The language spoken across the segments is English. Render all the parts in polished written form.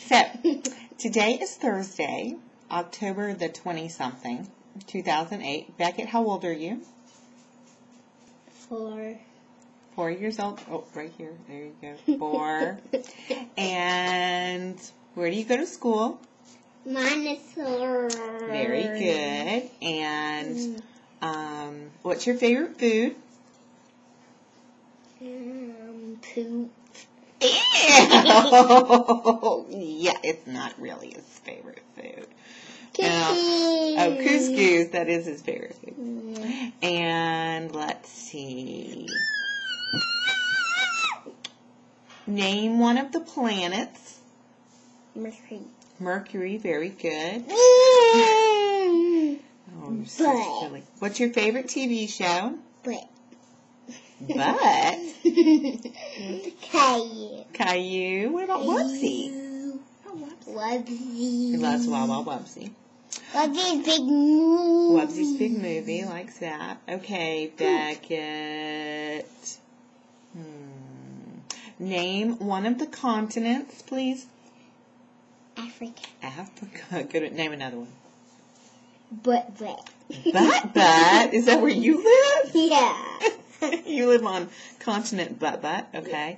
So, today is Thursday, October the 20-something, 2008. Beckett, how old are you? 4. 4 years old. Oh, right here. There you go. 4. And where do you go to school? Montessori. Very good. And what's your favorite food? Poop. Ew! Yeah, it's not really his favorite food. Couscous. Couscous, that is his favorite food. And let's see. Name one of the planets. Mercury. Mercury, very good. Oh, you're so silly. What's your favorite TV show? But. Caillou. Caillou. What about Wubsy? Wubsy. He loves Wawa Wubsy. Wubsy's Big Movie. Wubsy's Big Movie, likes that. Okay, Beckett. Name one of the continents, please. Africa. Africa. Good. Name another one. But. But? Is that where you live? Yeah. You live on continent but. Okay.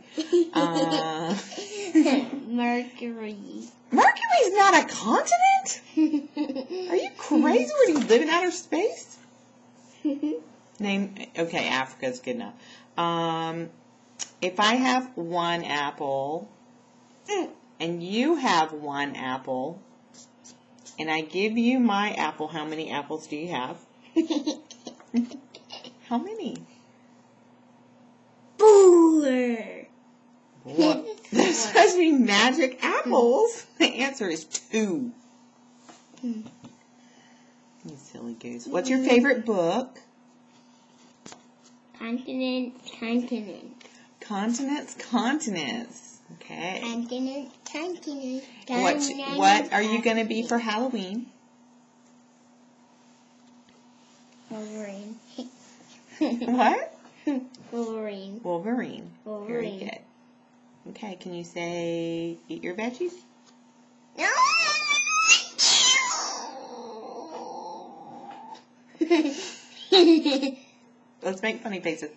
Mercury. Mercury's not a continent? Are you crazy? Where do you live in outer space? Name. Okay, Africa's good enough. If I have one apple and you have one apple and I give you my apple, how many apples do you have? How many? 4. What? There's supposed to be magic apples. The answer is 2. You silly goose. What's your favorite book? Continents. Continents. Okay. Continents. What are you going to be for Halloween? Wolverine. What? Wolverine. Very good. Okay, can you say, eat your veggies? No. Let's make funny faces.